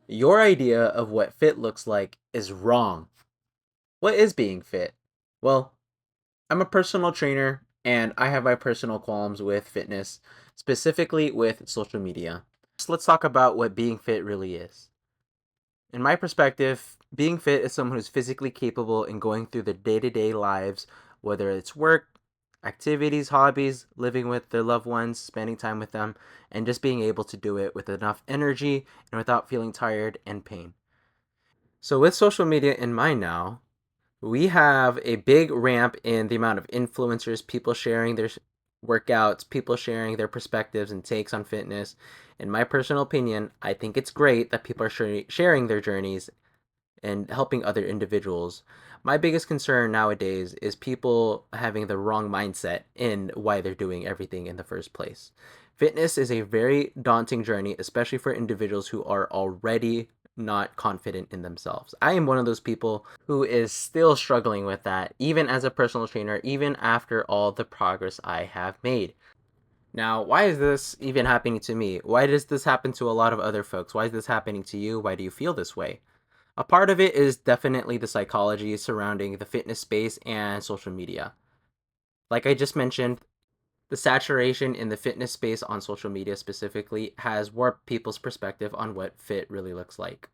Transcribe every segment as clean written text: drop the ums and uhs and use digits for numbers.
Your idea of what fit looks like is wrong. What is being fit? Well, I'm a personal trainer and I have my personal qualms with fitness, specifically with social media. So let's talk about what being fit really is. In my perspective, being fit is someone who's physically capable in going through their day to day lives, whether it's work, activities, hobbies, living with their loved ones, spending time with them, and just being able to do it with enough energy and without feeling tired and pain. So, with social media in mind now, we have a big ramp in the amount of influencers, people sharing their workouts, people sharing their perspectives and takes on fitness. In my personal opinion, I think it's great that people are sharing their journeys and helping other individuals. My biggest concern nowadays is people having the wrong mindset in why they're doing everything in the first place. Fitness is a very daunting journey, especially for individuals who are already not confident in themselves. I am one of those people who is still struggling with that, even as a personal trainer, even after all the progress I have made. Now, why is this even happening to me? Why does this happen to a lot of other folks? Why is this happening to you? Why do you feel this way? A part of it is definitely the psychology surrounding the fitness space and social media. Like I just mentioned, the saturation in the fitness space on social media specifically has warped people's perspective on what fit really looks like.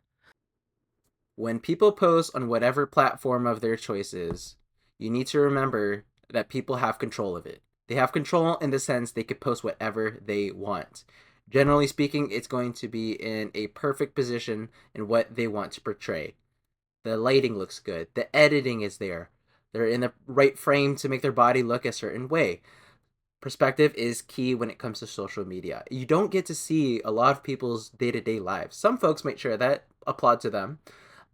When people post on whatever platform of their choices, you need to remember that people have control of it. They have control in the sense they could post whatever they want. Generally speaking, it's going to be in a perfect position in what they want to portray. The lighting looks good. The editing is there. They're in the right frame to make their body look a certain way. Perspective is key when it comes to social media. You don't get to see a lot of people's day to day lives. Some folks might share that, applaud to them.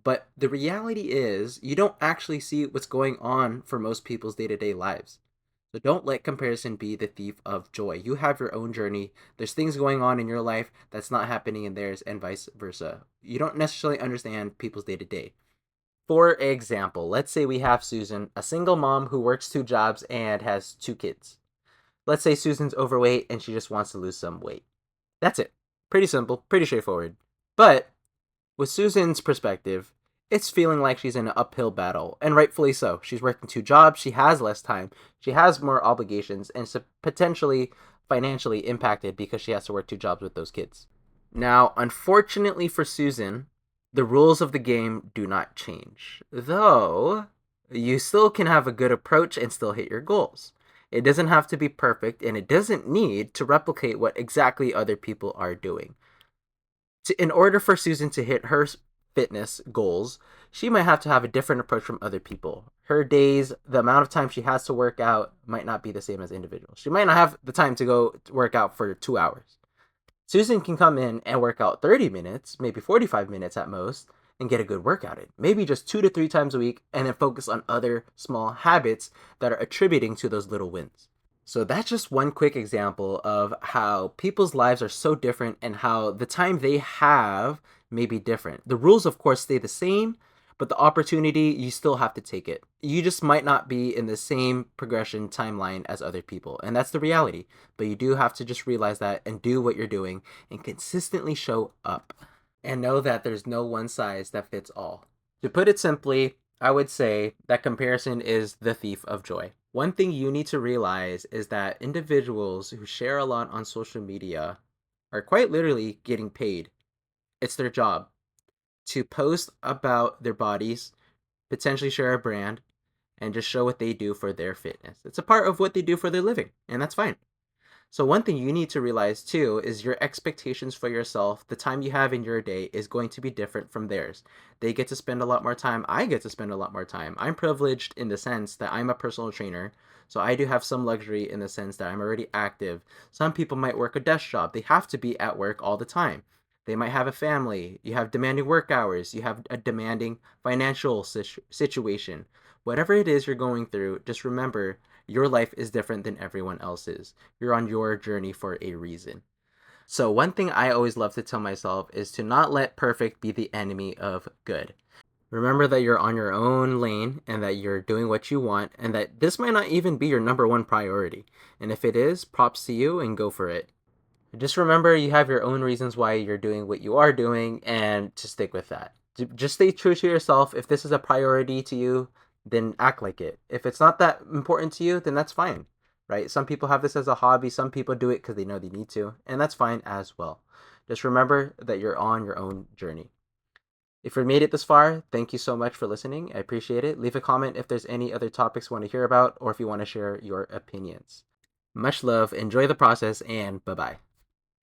But the reality is, you don't actually see what's going on for most people's day to day lives. So don't let comparison be the thief of joy. You have your own journey. There's things going on in your life that's not happening in theirs, and vice versa. You don't necessarily understand people's day to day. For example, let's say we have Susan, a single mom who works two jobs and has two kids. Let's say Susan's overweight and she just wants to lose some weight. That's it. Pretty simple, pretty straightforward. But with Susan's perspective, it's feeling like she's in an uphill battle, and rightfully so. She's working two jobs, she has less time, she has more obligations, and is potentially financially impacted because she has to work two jobs with those kids. Now, unfortunately for Susan, the rules of the game do not change. Though, you still can have a good approach and still hit your goals. It doesn't have to be perfect, and it doesn't need to replicate what exactly other people are doing. In order for Susan to hit her fitness goals, she might have to have a different approach from other people. Her days, the amount of time she has to work out might not be the same as individuals. She might not have the time to go work out for 2 hours. Susan can come in and work out 30 minutes, maybe 45 minutes at most, and get a good workout in. Maybe just 2 to 3 times a week, and then focus on other small habits that are attributing to those little wins. So that's just one quick example of how people's lives are so different and how the time they have may be different. The rules, of course, stay the same, but the opportunity, you still have to take it. You just might not be in the same progression timeline as other people, and that's the reality. But you do have to just realize that and do what you're doing and consistently show up. And know that there's no one size that fits all. To put it simply, I would say that comparison is the thief of joy. One thing you need to realize is that individuals who share a lot on social media are quite literally getting paid. It's their job to post about their bodies, potentially share a brand, and just show what they do for their fitness. It's a part of what they do for their living, and that's fine. So one thing you need to realize too is your expectations for yourself, the time you have in your day is going to be different from theirs. They get to spend a lot more time. I get to spend a lot more time. I'm privileged in the sense that I'm a personal trainer. So I do have some luxury in the sense that I'm already active. Some people might work a desk job. They have to be at work all the time. They might have a family. You have demanding work hours. You have a demanding financial situation. Whatever it is you're going through, just remember your life is different than everyone else's. You're on your journey for a reason. So, one thing I always love to tell myself is to not let perfect be the enemy of good. Remember that you're on your own lane and that you're doing what you want, and that this might not even be your number one priority. And if it is, props to you and go for it. Just remember you have your own reasons why you're doing what you are doing, and to stick with that. Just stay true to yourself. If this is a priority to you, then act like it. If it's not that important to you, then that's fine, right? Some people have this as a hobby, some people do it because they know they need to, and that's fine as well. Just remember that you're on your own journey. If you made it this far, thank you so much for listening. I appreciate it. Leave a comment if there's any other topics you want to hear about or if you want to share your opinions. Much love, enjoy the process, and bye bye.